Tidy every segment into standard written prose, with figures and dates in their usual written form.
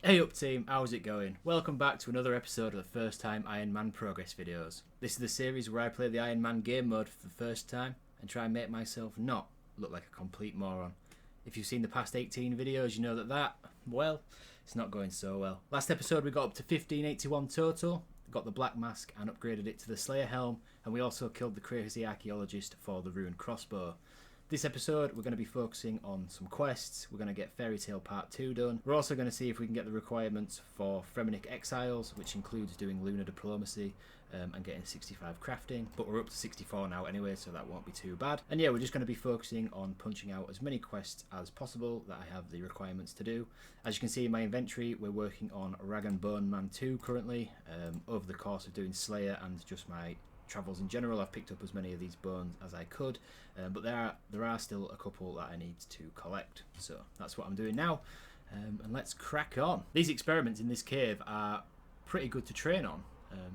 Hey up team, how's it going? Welcome back to another episode of the First Time Iron Man progress videos. This is the series where I play the Iron Man game mode for the first time and try and make myself not look like a complete moron. If you've seen the past 18 videos, you know that, well, it's not going so well. Last episode we got up to 1581 total, got the black mask and upgraded it to the Slayer helm, and we also killed the crazy archaeologist for the ruined crossbow. This episode we're going to be focusing on some quests. We're going to get Fairy Tale Part 2 done. We're also going to see if we can get the requirements for Fremenic Exiles, which includes doing Lunar Diplomacy and getting 65 crafting. But we're up to 64 now anyway, so that won't be too bad. And yeah, we're just going to be focusing on punching out as many quests as possible that I have the requirements to do. As you can see in my inventory, we're working on Rag and Bone Man 2 currently. Over the course of doing Slayer and just my travels in general, I've picked up as many of these bones as I could, but there are still a couple that I need to collect, so that's what I'm doing now. And let's crack on. These experiments in this cave are pretty good to train on.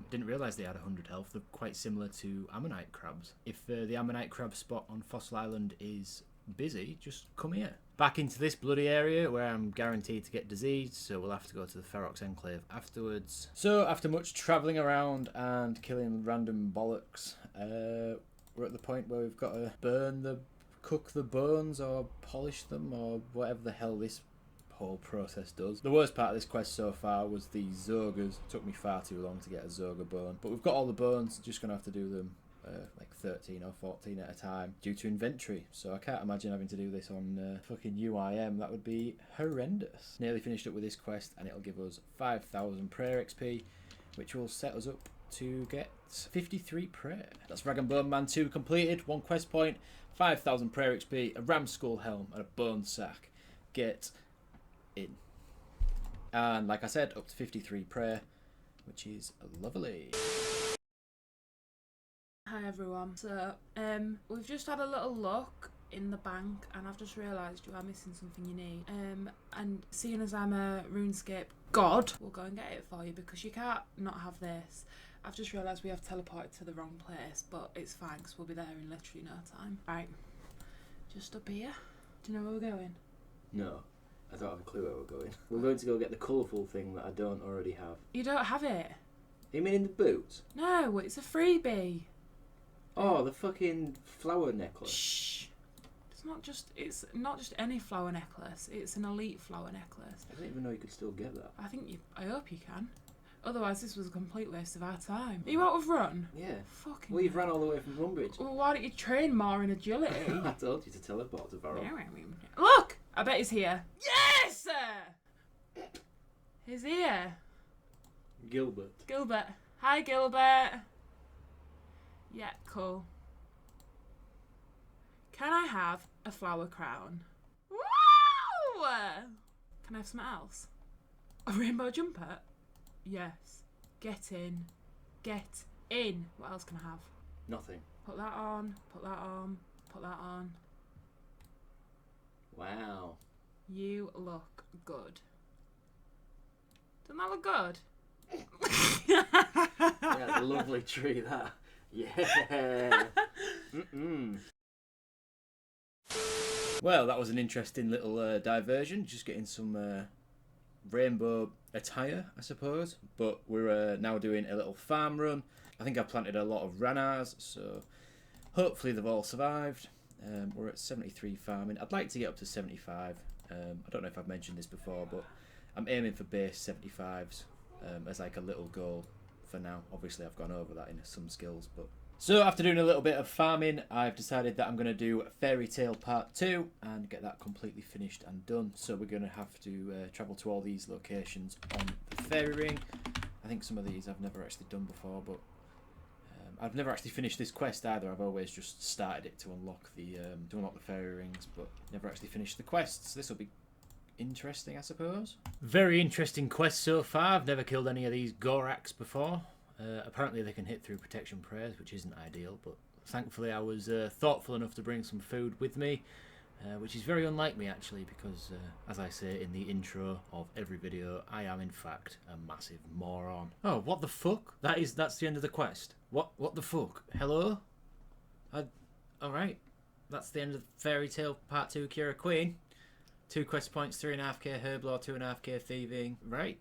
Didn't realise they had 100 health. They're quite similar to ammonite crabs. If the ammonite crab spot on Fossil Island is busy, just come here. Back into this bloody area where I'm guaranteed to get diseased, so we'll have to go to the Ferox Enclave afterwards. So after much travelling around and killing random bollocks, we're at the point where we've got to cook the bones or polish them or whatever the hell this whole process does. The worst part of this quest so far was the Zogers. It took me far too long to get a Zoga bone, but we've got all the bones, just gonna have to do them like 13 or 14 at a time due to inventory, so I can't imagine having to do this on fucking UIM. That would be horrendous. Nearly finished up with this quest and it'll give us 5,000 prayer XP, which will set us up to get 53 prayer. That's Rag and Bone Man 2 completed, 1 quest point, 5,000 prayer XP, a ram skull helm and a bone sack. Get in. And like I said, up to 53 prayer, which is lovely. Hi everyone. So, we've just had a little look in the bank and I've just realised you are missing something you need. And seeing as I'm a RuneScape god, we'll go and get it for you because you can't not have this. I've just realised we have teleported to the wrong place, but it's fine because we'll be there in literally no time. Right, just up here. Do you know where we're going? No, I don't have a clue where we're going. We're going to go get the colourful thing that I don't already have. You don't have it? You mean in the boots? No, it's a freebie. Oh, the fucking flower necklace. Shh. It's not just any flower necklace. It's an elite flower necklace. I didn't even know you could still get that. I hope you can. Otherwise, this was a complete waste of our time. Are you out of run? Yeah. Fucking. Well, you've ran all the way from Runbridge. Well, why don't you train more in agility? I told you to teleport to Varro. Look! I bet he's here. Yes! He's here. Gilbert. Gilbert. Hi, Gilbert. Yeah, cool. Can I have a flower crown? Wow! Can I have something else? A rainbow jumper? Yes. Get in. Get in. What else can I have? Nothing. Put that on. Put that on. Put that on. Wow. You look good. Doesn't that look good? Yeah, a lovely tree, that. Yeah. Well, that was an interesting little diversion, just getting some rainbow attire, I suppose. But we're now doing a little farm run. I think I've planted a lot of ranars, so hopefully they've all survived. We're at 73 farming. I'd like to get up to 75. I don't know if I've mentioned this before, but I'm aiming for base 75s as like a little goal for now. Obviously I've gone over that in some skills, but so after doing a little bit of farming, I've decided that I'm going to do Fairy Tale Part 2 and get that completely finished and done. So we're going to have to travel to all these locations on the fairy ring. I think some of these I've never actually done before, but I've never actually finished this quest either. I've always just started it to unlock the fairy rings, but never actually finished the quests. This will be interesting, I suppose. Very interesting quest so far. I've never killed any of these Goraks before. Apparently they can hit through protection prayers, which isn't ideal, but thankfully I was thoughtful enough to bring some food with me, which is very unlike me actually, because as I say in the intro of every video, I am in fact a massive moron. Oh, what the fuck? That's the end of the quest. What the fuck? Hello? Alright. That's the end of Fairy Tale Part 2 Kira Queen. 2 quest points, 3.5k herblore, 2.5k thieving. Right.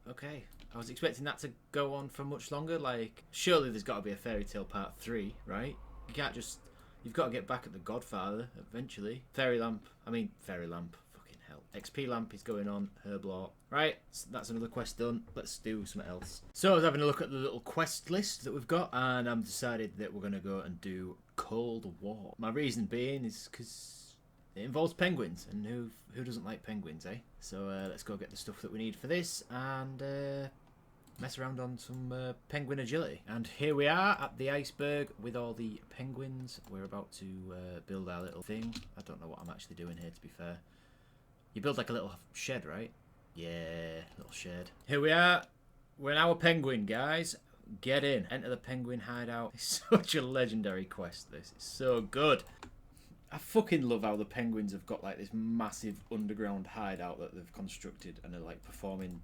Okay. I was expecting that to go on for much longer. Like, surely there's got to be a Fairy Tale Part 3, right? You can't just... You've got to get back at the Godfather eventually. Fairy Lamp. Fucking hell. XP Lamp is going on. Herblore. Right. So that's another quest done. Let's do something else. So I was having a look at the little quest list that we've got, and I've decided that we're going to go and do Cold War. My reason being is because it involves penguins, and who doesn't like penguins, eh? So let's go get the stuff that we need for this and mess around on some penguin agility. And here we are at the iceberg with all the penguins. We're about to build our little thing. I don't know what I'm actually doing here, to be fair. You build like a little shed, right? Yeah, little shed. Here we are. We're now a penguin, guys. Get in. Enter the penguin hideout. It's such a legendary quest, this. It's so good. I fucking love how the penguins have got like this massive underground hideout that they've constructed and are like performing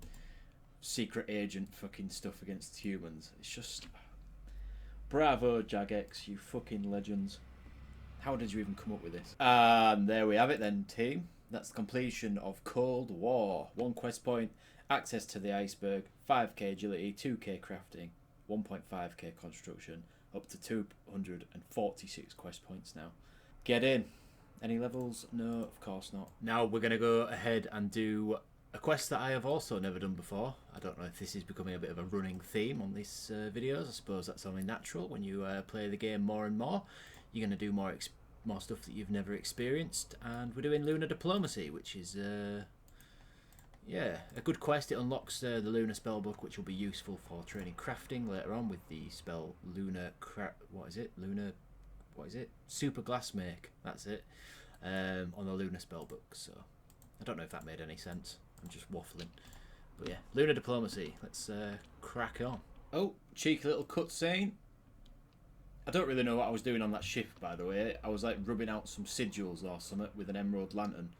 secret agent fucking stuff against humans. It's just... Bravo, Jagex, you fucking legends. How did you even come up with this? And there we have it then, team. That's the completion of Cold War. 1 quest point, access to the iceberg, 5k agility, 2k crafting, 1.5k construction, up to 246 quest points now. Get in. Any levels? No, of course not. Now we're going to go ahead and do a quest that I have also never done before. I don't know if this is becoming a bit of a running theme on these videos. I suppose that's only natural when you play the game more and more. You're going to do more stuff that you've never experienced. And we're doing Lunar Diplomacy, which is yeah, a good quest. It unlocks the Lunar spellbook, which will be useful for training crafting later on with the spell Lunar... What is it? Super Glass Make. That's it. On the Lunar spellbook. So I don't know if that made any sense. I'm just waffling. But yeah, Lunar Diplomacy. Let's crack on. Oh, cheeky little cutscene. I don't really know what I was doing on that ship, by the way. I was like rubbing out some sigils or something with an emerald lantern.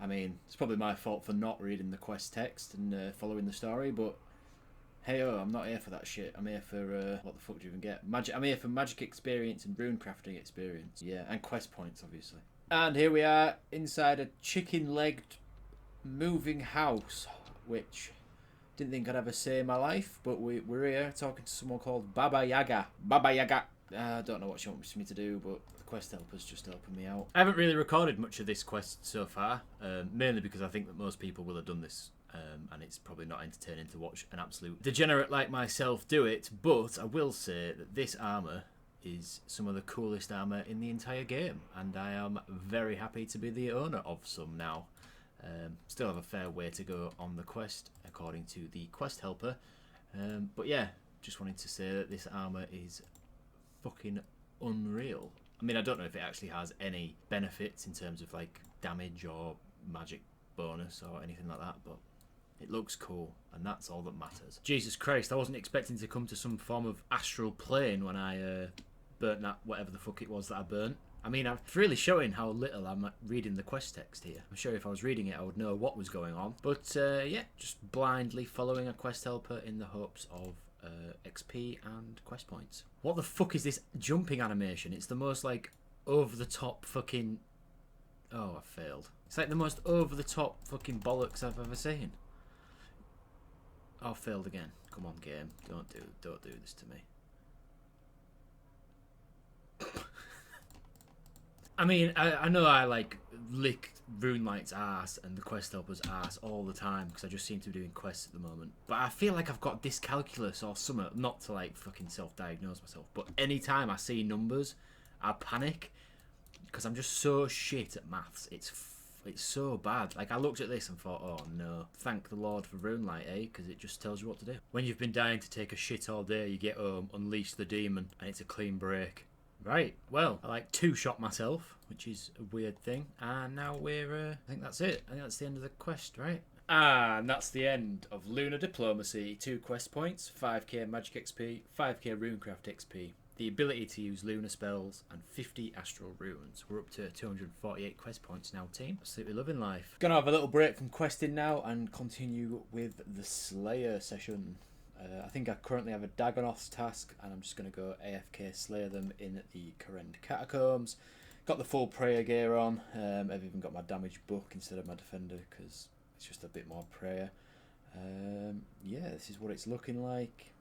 I mean, it's probably my fault for not reading the quest text and following the story, but hey, I'm not here for that shit. I'm here for, what the fuck do you even get? I'm here for magic experience and rune crafting experience. Yeah, and quest points, obviously. And here we are, inside a chicken-legged moving house, which didn't think I'd ever say in my life, but we're here talking to someone called Baba Yaga. Baba Yaga. I don't know what she wants me to do, but the quest helper's just helping me out. I haven't really recorded much of this quest so far, mainly because I think that most people will have done this. And it's probably not entertaining to watch an absolute degenerate like myself do it, but I will say that this armour is some of the coolest armour in the entire game, and I am very happy to be the owner of some now. Still have a fair way to go on the quest, according to the quest helper, but yeah, just wanted to say that this armour is fucking unreal. I mean, I don't know if it actually has any benefits in terms of like damage or magic bonus or anything like that, but it looks cool, and that's all that matters. Jesus Christ, I wasn't expecting to come to some form of astral plane when I burnt that, whatever the fuck it was that I burnt. I mean, it's really showing how little I'm reading the quest text here. I'm sure if I was reading it, I would know what was going on. But yeah, just blindly following a quest helper in the hopes of XP and quest points. What the fuck is this jumping animation? It's the most, like, over-the-top fucking... Oh, I failed. It's like the most over-the-top fucking bollocks I've ever seen. Oh, failed again. Come on, game. Don't do this to me. I mean, I know I like lick Runelight's ass and the quest helper's ass all the time because I just seem to be doing quests at the moment. But I feel like I've got dyscalculus or something. Not to like fucking self-diagnose myself, but anytime I see numbers, I panic because I'm just so shit at maths. It's so bad. Like, I looked at this and thought, oh no, thank the Lord for Runelight, eh? Because it just tells you what to do. When you've been dying to take a shit all day, you get home, unleash the demon, and it's a clean break. Right, well, I like two-shot myself, which is a weird thing, and now we're, I think that's it. I think that's the end of the quest, right? And that's the end of Lunar Diplomacy. 2 quest points, 5k magic XP, 5k runecraft XP. The ability to use lunar spells, and 50 astral runes. We're up to 248 quest points now, team. Absolutely loving life. Gonna have a little break from questing now and continue with the Slayer session. I think I currently have a Dagonoth's task, and I'm just gonna go AFK Slayer them in the Karen Catacombs. Got the full prayer gear on. I've even got my damage book instead of my defender because it's just a bit more prayer. Yeah, this is what it's looking like.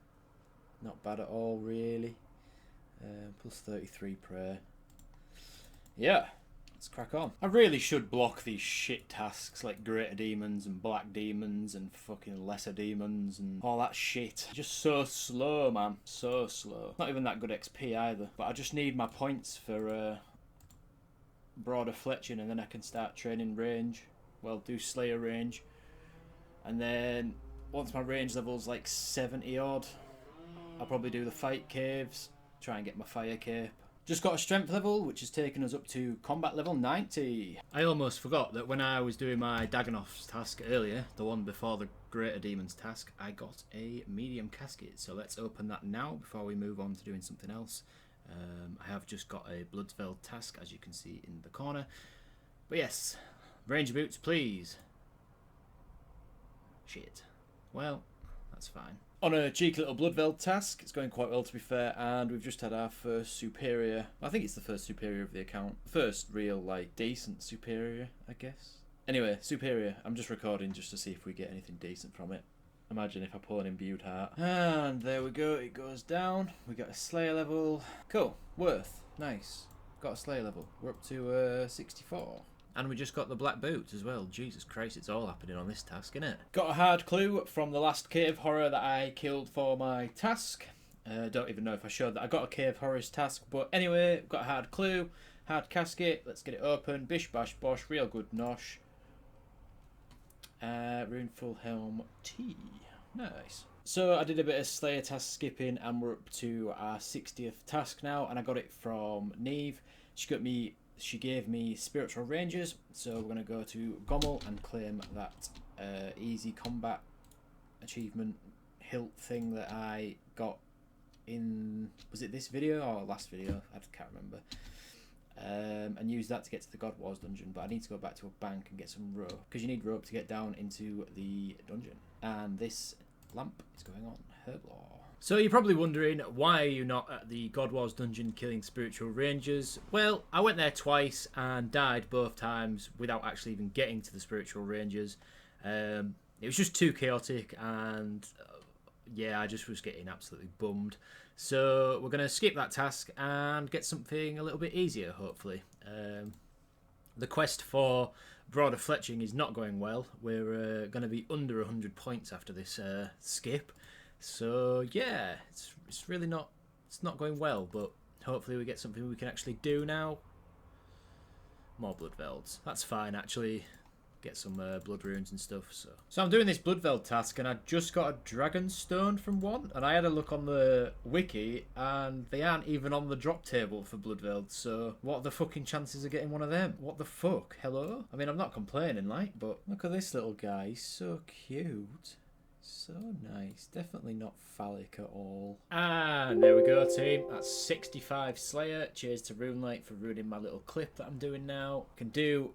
Not bad at all, really. Plus 33 prayer. Yeah, let's crack on. I really should block these shit tasks like greater demons and black demons and fucking lesser demons and all that shit. Just so slow, man. So slow. Not even that good XP either. But I just need my points for broader fletching, and then I can start training range. Well, do Slayer range. And then once my range level's like 70 odd, I'll probably do the fight caves, try and get my fire cape. Just got a strength level, which has taken us up to combat level 90. I almost forgot that when I was doing my Dagonoth's task earlier, the one before the Greater Demon's task, I got a medium casket. So let's open that now before we move on to doing something else. I have just got a Bloodsveld task, as you can see in the corner. But yes, ranger boots, please. Shit. Well, that's fine. On a cheeky little Bloodveld task, it's going quite well to be fair, and we've just had our first superior. I think it's the first superior of the account. First real, like, decent superior, I guess. Anyway, superior. I'm just recording just to see if we get anything decent from it. Imagine if I pull an imbued heart. And there we go, it goes down. We got a Slayer level. Cool. Worth. Nice. Got a Slayer level. We're up to 64. And we just got the black boots as well. Jesus Christ, it's all happening on this task, innit? Got a hard clue from the last cave horror that I killed for my task. Don't even know if I showed that I got a cave horrors task. But anyway, got a hard clue. Hard casket. Let's get it open. Bish bash bosh. Real good nosh. Runeful helm T. Nice. So I did a bit of Slayer task skipping and we're up to our 60th task now. And I got it from Neve. She gave me Spiritual Rangers, so we're going to go to Gommel and claim that easy combat achievement hilt thing that I got in, was it this video or last video? I can't remember. And use that to get to the God Wars dungeon, but I need to go back to a bank and get some rope, because you need rope to get down into the dungeon. And this lamp is going on Herblore. So you're probably wondering, why are you not at the God Wars dungeon killing Spiritual Rangers? Well, I went there twice and died both times without actually even getting to the Spiritual Rangers. It was just too chaotic and yeah, I just was getting absolutely bummed. So we're going to skip that task and get something a little bit easier, hopefully. The quest for broader fletching is not going well. We're going to be under 100 points after this skip. So yeah, it's really not, it's not going well, but hopefully we get something we can actually do now. More Bloodvelds. That's fine actually. Get some blood runes and stuff. So I'm doing this Bloodveld task and I just got a dragon stone from one, and I had a look on the wiki and they aren't even on the drop table for Bloodveld. So what are the fucking chances of getting one of them? What the fuck? Hello? I mean, I'm not complaining, like, but look at this little guy. He's so cute. So nice. Definitely not phallic at all. And there we go, team. That's 65 Slayer. Cheers to Runelight for ruining my little clip that I'm doing now. Can do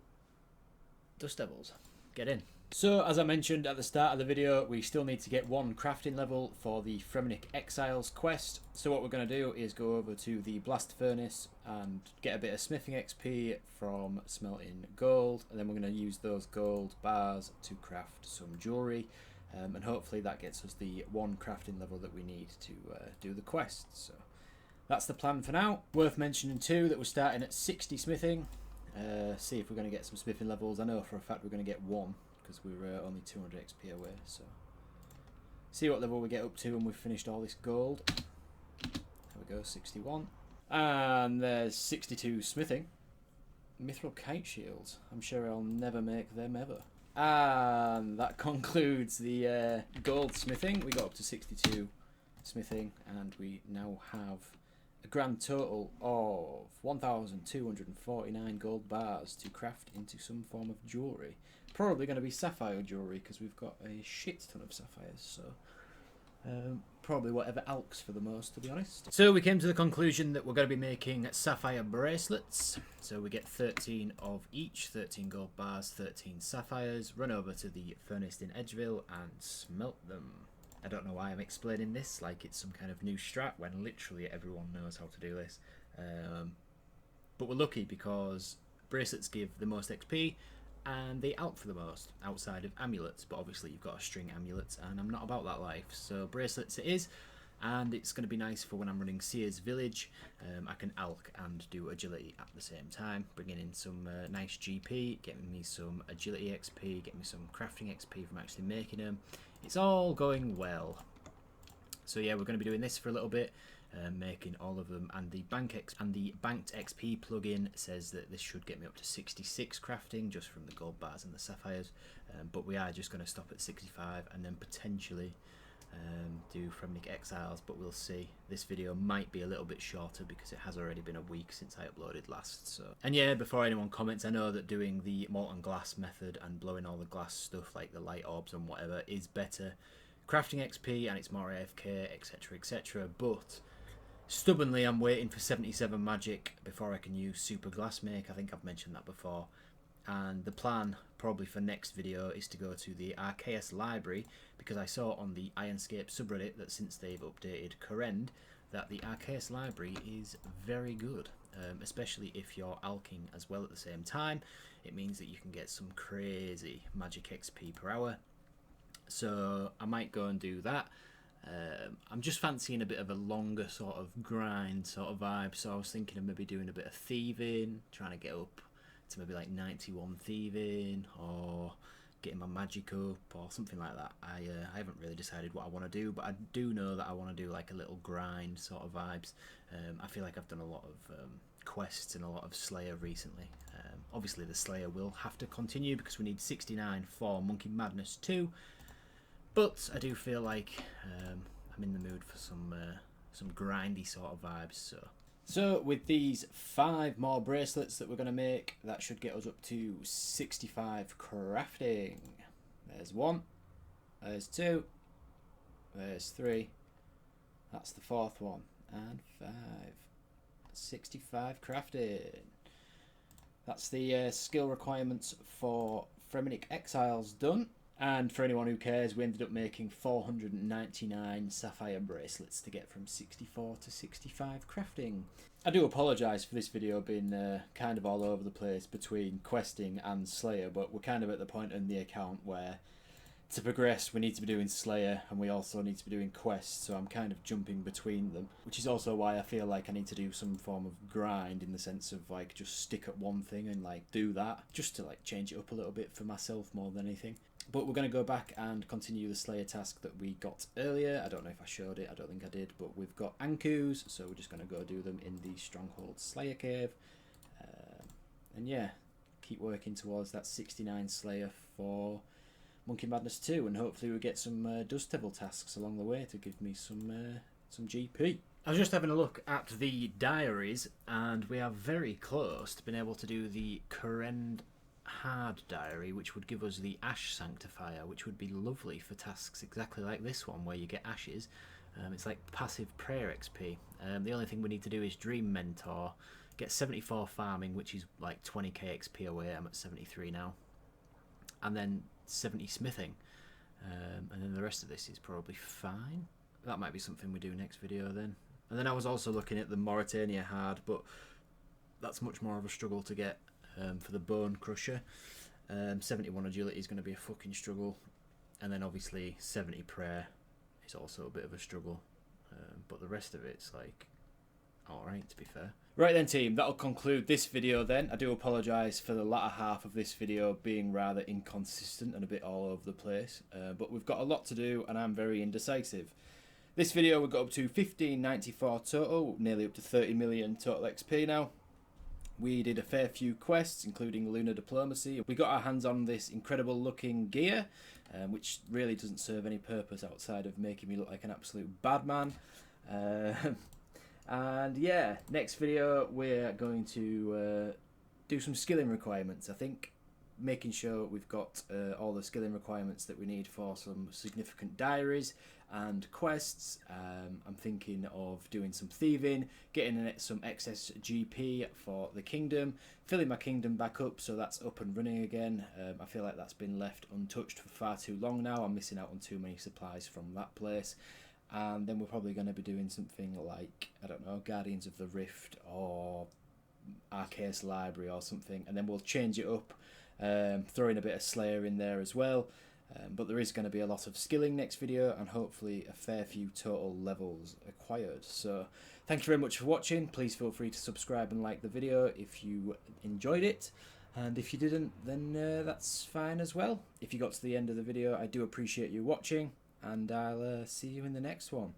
Dust Devils. Get in. So, as I mentioned at the start of the video, we still need to get one crafting level for the Fremenic Exiles quest. So what we're going to do is go over to the Blast Furnace and get a bit of smithing XP from smelting gold. And then we're going to use those gold bars to craft some jewellery. And hopefully that gets us the one crafting level that we need to do the quest. So that's the plan for now. Worth mentioning too that we're starting at 60 smithing. See if we're going to get some smithing levels. I know for a fact we're going to get one because we're only 200 XP away. So see what level we get up to when we've finished all this gold. There we go, 61. And there's 62 smithing. Mithril kite shields. I'm sure I'll never make them ever. And that concludes the gold smithing. We got up to 62 smithing and we now have a grand total of 1,249 gold bars to craft into some form of jewellery. Probably going to be sapphire jewellery because we've got a shit ton of sapphires, so probably whatever alks for the most, to be honest. So we came to the conclusion that we're going to be making sapphire bracelets. So we get 13 of each, 13 gold bars, 13 sapphires, run over to the furnace in Edgeville and smelt them. I don't know why I'm explaining this like it's some kind of new strat when literally everyone knows how to do this. But we're lucky because bracelets give the most XP and they out for the most outside of amulets. But obviously you've got to string amulets and I'm not about that life. So bracelets it is. And it's going to be nice for when I'm running Seer's Village. I can alch and do agility at the same time, bringing in some nice GP, getting me some agility XP, getting me some crafting XP from actually making them. It's all going well. So yeah, we're going to be doing this for a little bit, making all of them. And the banked XP plugin says that this should get me up to 66 crafting just from the gold bars and the sapphires. But we are just going to stop at 65 and then potentially do Fremnik Exiles, but we'll see. This video might be a little bit shorter because it has already been a week since I uploaded last. So, and yeah, before anyone comments, I know that doing the molten glass method and blowing all the glass stuff like the light orbs and whatever is better crafting XP and it's more AFK, etc, etc, but stubbornly I'm waiting for 77 magic before I can use super glass make. I think I've mentioned that before. And the plan probably for next video is to go to the Archaeus library, because I saw on the Fashionscape subreddit that since they've updated Corrend that the Archaeus library is very good, especially if you're alching as well at the same time. It means that you can get some crazy magic XP per hour, so I might go and do that. I'm just fancying a bit of a longer sort of grind sort of vibe, so I was thinking of maybe doing a bit of thieving, trying to get up to maybe like 91 thieving or getting my magic up or something like that. I haven't really decided what I want to do, but I do know that I want to do like a little grind sort of vibes. I feel like I've done a lot of quests and a lot of Slayer recently. Obviously the Slayer will have to continue because we need 69 for Monkey Madness 2, but I do feel like I'm in the mood for some grindy sort of vibes. So with these 5 more bracelets that we're going to make, that should get us up to 65 crafting. There's 1, there's 2, there's 3, that's the 4th one, and 5. 65 crafting. That's the skill requirements for Fremnik Exiles done. And for anyone who cares, we ended up making 499 sapphire bracelets to get from 64 to 65 crafting. I do apologise for this video being kind of all over the place between questing and Slayer, but we're kind of at the point in the account where to progress we need to be doing Slayer and we also need to be doing quests, so I'm kind of jumping between them, which is also why I feel like I need to do some form of grind, in the sense of like just stick at one thing and like do that, just to like change it up a little bit for myself more than anything. But we're going to go back and continue the Slayer task that we got earlier. I don't know if I showed it, I don't think I did, but we've got Ankus, so we're just going to go do them in the Stronghold Slayer Cave. And yeah, keep working towards that 69 Slayer for Monkey Madness 2, and hopefully we'll get some Dust Devil tasks along the way to give me some GP. I was just having a look at the diaries, and we are very close to being able to do the Corrend hard diary, which would give us the Ash Sanctifier, which would be lovely for tasks exactly like this one where you get ashes. It's like passive prayer XP. The only thing we need to do is Dream Mentor, get 74 farming, which is like 20k XP away. I'm at 73 now, and then 70 smithing, and then the rest of this is probably fine. That might be something we do next video then. And then I was also looking at the Mauritania hard, but that's much more of a struggle to get. For the Bone Crusher, 71 agility is going to be a fucking struggle, and then obviously 70 prayer is also a bit of a struggle, but the rest of it's like alright, to be fair. Right then team, that'll conclude this video then. I do apologise for the latter half of this video being rather inconsistent and a bit all over the place, but we've got a lot to do and I'm very indecisive. This video we got up to 1594 total, nearly up to 30 million total XP now. We did a fair few quests, including Lunar Diplomacy. We got our hands on this incredible looking gear, which really doesn't serve any purpose outside of making me look like an absolute bad man. And yeah, next video we're going to do some skilling requirements, I think. Making sure we've got all the skilling requirements that we need for some significant diaries and quests. I'm thinking of doing some thieving, getting some excess GP for the kingdom, filling my kingdom back up so that's up and running again. I feel like that's been left untouched for far too long now. I'm missing out on too many supplies from that place. And then we're probably going to be doing something like, I don't know, Guardians of the Rift or Arceus Library or something, and then we'll change it up, throw in a bit of Slayer in there as well. But there is going to be a lot of skilling next video, and hopefully a fair few total levels acquired. So thank you very much for watching. Please feel free to subscribe and like the video if you enjoyed it, and if you didn't, then that's fine as well. If you got to the end of the video, I do appreciate you watching, and I'll see you in the next one.